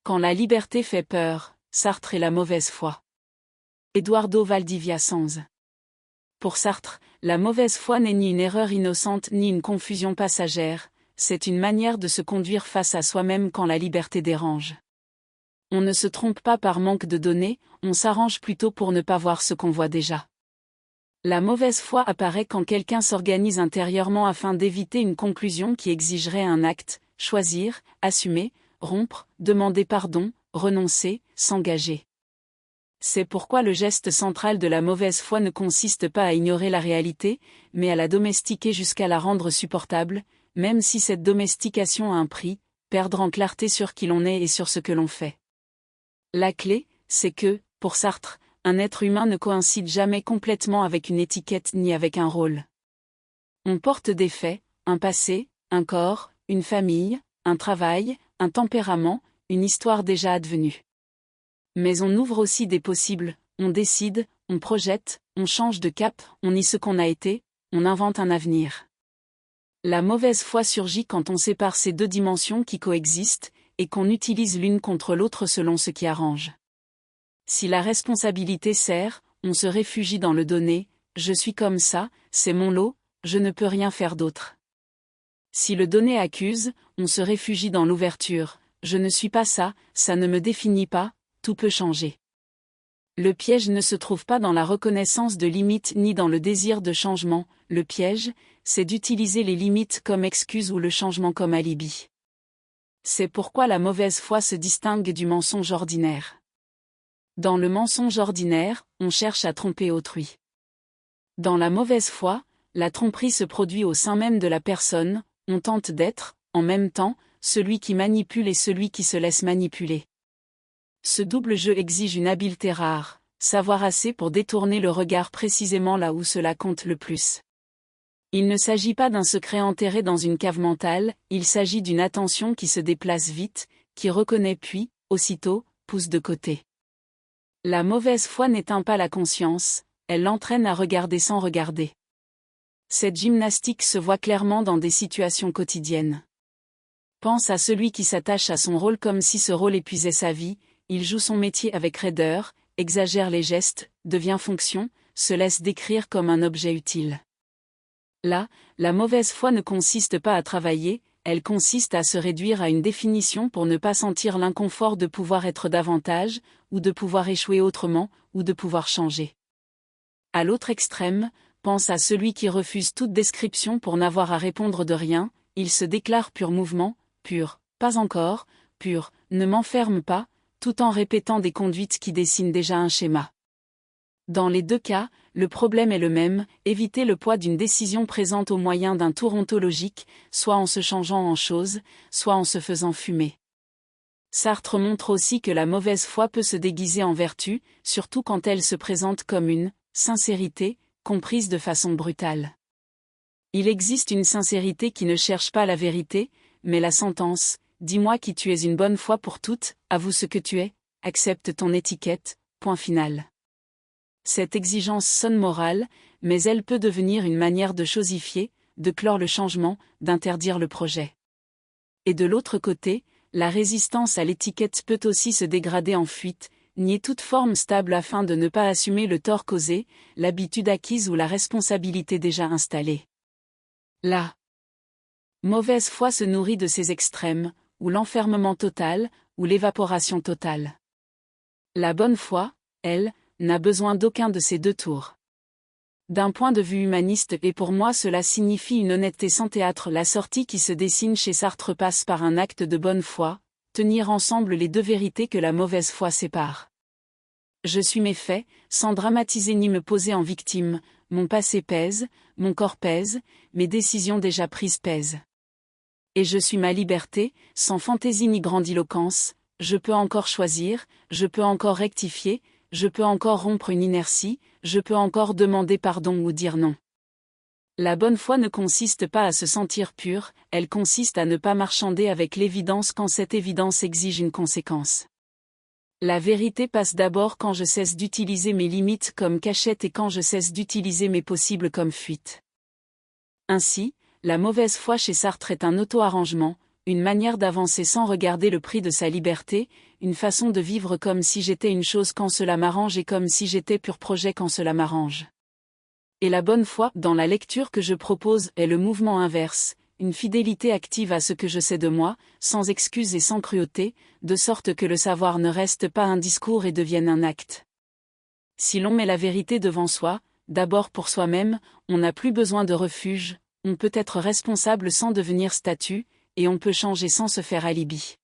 Quand la liberté fait peur, Sartre et la mauvaise foi. Eduardo Valdivia Sanz. Pour Sartre, la mauvaise foi n'est ni une erreur innocente ni une confusion passagère, c'est une manière de se conduire face à soi-même quand la liberté dérange. On ne se trompe pas par manque de données, on s'arrange plutôt pour ne pas voir ce qu'on voit déjà. La mauvaise foi apparaît quand quelqu'un s'organise intérieurement afin d'éviter une conclusion qui exigerait un acte, choisir, assumer, rompre, demander pardon, renoncer, s'engager. C'est pourquoi le geste central de la mauvaise foi ne consiste pas à ignorer la réalité, mais à la domestiquer jusqu'à la rendre supportable, même si cette domestication a un prix, perdre en clarté sur qui l'on est et sur ce que l'on fait. La clé, c'est que, pour Sartre, un être humain ne coïncide jamais complètement avec une étiquette ni avec un rôle. On porte des faits, un passé, un corps, une famille, un travail, un tempérament, une histoire déjà advenue. Mais on ouvre aussi des possibles, on décide, on projette, on change de cap, on nie ce qu'on a été, on invente un avenir. La mauvaise foi surgit quand on sépare ces deux dimensions qui coexistent, et qu'on utilise l'une contre l'autre selon ce qui arrange. Si la responsabilité sert, on se réfugie dans le donné, je suis comme ça, c'est mon lot, je ne peux rien faire d'autre. Si le donné accuse, on se réfugie dans l'ouverture, je ne suis pas ça, ça ne me définit pas, tout peut changer. Le piège ne se trouve pas dans la reconnaissance de limites ni dans le désir de changement, le piège, c'est d'utiliser les limites comme excuse ou le changement comme alibi. C'est pourquoi la mauvaise foi se distingue du mensonge ordinaire. Dans le mensonge ordinaire, on cherche à tromper autrui. Dans la mauvaise foi, la tromperie se produit au sein même de la personne, on tente d'être, en même temps, celui qui manipule et celui qui se laisse manipuler. Ce double jeu exige une habileté rare, savoir assez pour détourner le regard précisément là où cela compte le plus. Il ne s'agit pas d'un secret enterré dans une cave mentale, il s'agit d'une attention qui se déplace vite, qui reconnaît puis, aussitôt, pousse de côté. La mauvaise foi n'éteint pas la conscience, elle l'entraîne à regarder sans regarder. Cette gymnastique se voit clairement dans des situations quotidiennes. Pense à celui qui s'attache à son rôle comme si ce rôle épuisait sa vie, il joue son métier avec raideur, exagère les gestes, devient fonction, se laisse décrire comme un objet utile. Là, la mauvaise foi ne consiste pas à travailler, elle consiste à se réduire à une définition pour ne pas sentir l'inconfort de pouvoir être davantage, ou de pouvoir échouer autrement, ou de pouvoir changer. À l'autre extrême, pense à celui qui refuse toute description pour n'avoir à répondre de rien, il se déclare pur mouvement, pur, pas encore, pur, ne m'enferme pas, tout en répétant des conduites qui dessinent déjà un schéma. Dans les deux cas, le problème est le même, éviter le poids d'une décision présente au moyen d'un tour ontologique, soit en se changeant en chose, soit en se faisant fumer. Sartre montre aussi que la mauvaise foi peut se déguiser en vertu, surtout quand elle se présente comme une sincérité, comprise de façon brutale. Il existe une sincérité qui ne cherche pas la vérité, mais la sentence, dis-moi qui tu es une bonne fois pour toutes, avoue ce que tu es, accepte ton étiquette, point final. Cette exigence sonne morale, mais elle peut devenir une manière de chosifier, de clore le changement, d'interdire le projet. Et de l'autre côté, la résistance à l'étiquette peut aussi se dégrader en fuite, nier toute forme stable afin de ne pas assumer le tort causé, l'habitude acquise ou la responsabilité déjà installée. La mauvaise foi se nourrit de ces extrêmes, ou l'enfermement total, ou l'évaporation totale. La bonne foi, elle, n'a besoin d'aucun de ces deux tours. D'un point de vue humaniste et pour moi cela signifie une honnêteté sans théâtre. La sortie qui se dessine chez Sartre passe par un acte de bonne foi, tenir ensemble les deux vérités que la mauvaise foi sépare. Je suis mes faits, sans dramatiser ni me poser en victime, mon passé pèse, mon corps pèse, mes décisions déjà prises pèsent. Et je suis ma liberté, sans fantaisie ni grandiloquence, je peux encore choisir, je peux encore rectifier, je peux encore rompre une inertie, je peux encore demander pardon ou dire non. La bonne foi ne consiste pas à se sentir pur, elle consiste à ne pas marchander avec l'évidence quand cette évidence exige une conséquence. La vérité passe d'abord quand je cesse d'utiliser mes limites comme cachette et quand je cesse d'utiliser mes possibles comme fuite. Ainsi, la mauvaise foi chez Sartre est un auto-arrangement, une manière d'avancer sans regarder le prix de sa liberté, une façon de vivre comme si j'étais une chose quand cela m'arrange et comme si j'étais pur projet quand cela m'arrange. Et la bonne foi, dans la lecture que je propose, est le mouvement inverse, une fidélité active à ce que je sais de moi, sans excuse et sans cruauté, de sorte que le savoir ne reste pas un discours et devienne un acte. Si l'on met la vérité devant soi, d'abord pour soi-même, on n'a plus besoin de refuge, on peut être responsable sans devenir statut, et on peut changer sans se faire alibi.